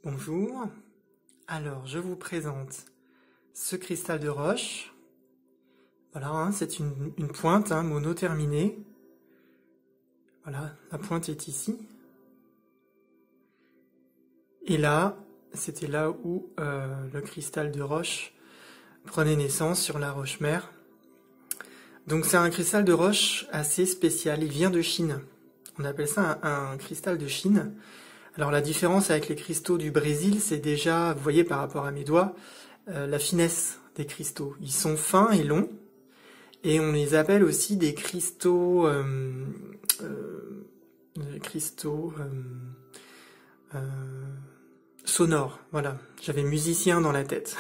Bonjour, alors je vous présente ce cristal de roche. Voilà, c'est une pointe mono-terminée. Voilà, la pointe est ici. Et là, c'était là où le cristal de roche prenait naissance sur la roche-mère. Donc c'est un cristal de roche assez spécial, il vient de Chine. On appelle ça un cristal de Chine. Alors la différence avec les cristaux du Brésil, c'est déjà, vous voyez par rapport à mes doigts, la finesse des cristaux. Ils sont fins et longs, et on les appelle aussi des cristaux, sonores. Voilà, j'avais musicien dans la tête.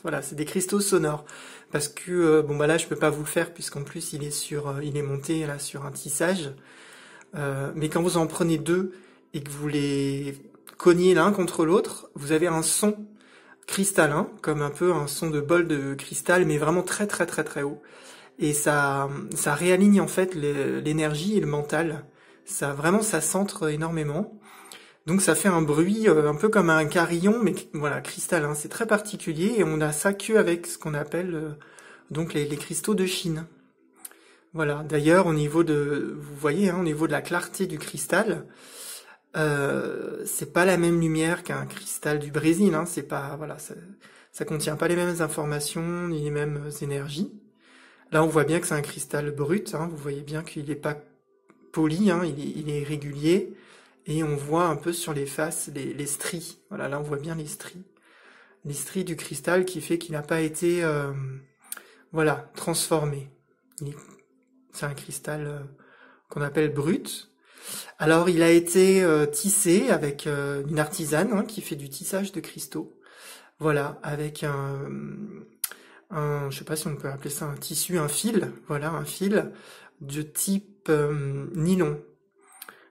Voilà, c'est des cristaux sonores, parce que bon bah là je peux pas vous le faire puisqu'en plus il est monté là sur un tissage. Mais quand vous en prenez deux et que vous les cognez l'un contre l'autre, vous avez un son cristallin, comme un peu un son de bol de cristal, mais vraiment très très très très haut. Et ça réaligne en fait l'énergie et le mental. Ça centre énormément. Donc ça fait un bruit un peu comme un carillon, mais voilà, cristallin. C'est très particulier et on a ça que avec ce qu'on appelle donc les cristaux de Chine. Voilà. D'ailleurs, au niveau de, vous voyez, au niveau de la clarté du cristal, c'est pas la même lumière qu'un cristal du Brésil. C'est pas, voilà, ça contient pas les mêmes informations ni les mêmes énergies. Là, on voit bien que c'est un cristal brut. Vous voyez bien qu'il n'est pas poli, il est régulier, et on voit un peu sur les faces les stries. Voilà, là, on voit bien les stries du cristal qui fait qu'il n'a pas été, voilà, transformé. C'est un cristal qu'on appelle brut. Alors, il a été tissé avec une artisane qui fait du tissage de cristaux. Voilà, avec je sais pas si on peut appeler ça un tissu, un fil. Voilà, un fil de type nylon.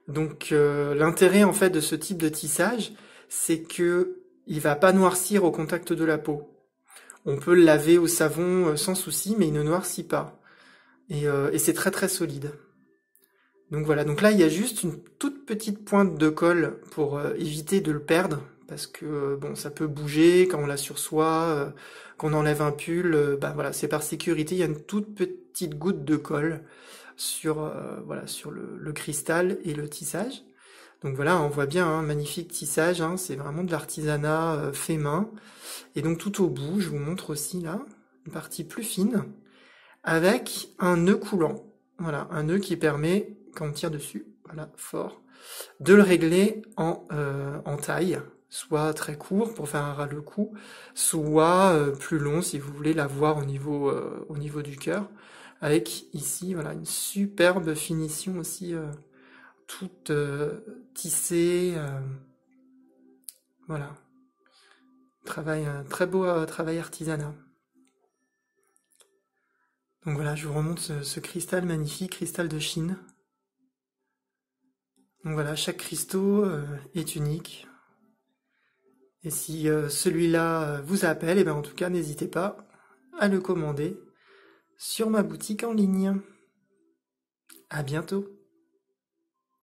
Donc, l'intérêt en fait de ce type de tissage, c'est que il va pas noircir au contact de la peau. On peut le laver au savon sans souci, mais il ne noircit pas. Et c'est très très solide. Donc voilà, donc là il y a juste une toute petite pointe de colle pour éviter de le perdre, parce que bon, ça peut bouger quand on l'a sur soi, quand on enlève un pull, bah voilà, c'est par sécurité, il y a une toute petite goutte de colle sur voilà, sur le cristal et le tissage. Donc voilà, on voit bien un magnifique tissage, c'est vraiment de l'artisanat fait main. Et donc tout au bout, je vous montre aussi là, une partie plus fine, avec un nœud coulant. Voilà, un nœud qui permet, quand on tire dessus, voilà, fort, de le régler en taille, soit très court pour faire un ras le cou, soit plus long si vous voulez l'avoir au niveau du cœur, avec ici voilà une superbe finition aussi, toute tissée, voilà, très beau travail artisanat. Donc voilà, je vous remonte ce cristal magnifique, cristal de Chine. Donc voilà, chaque cristaux est unique. Et si celui-là vous appelle, et bien en tout cas, n'hésitez pas à le commander sur ma boutique en ligne. À bientôt.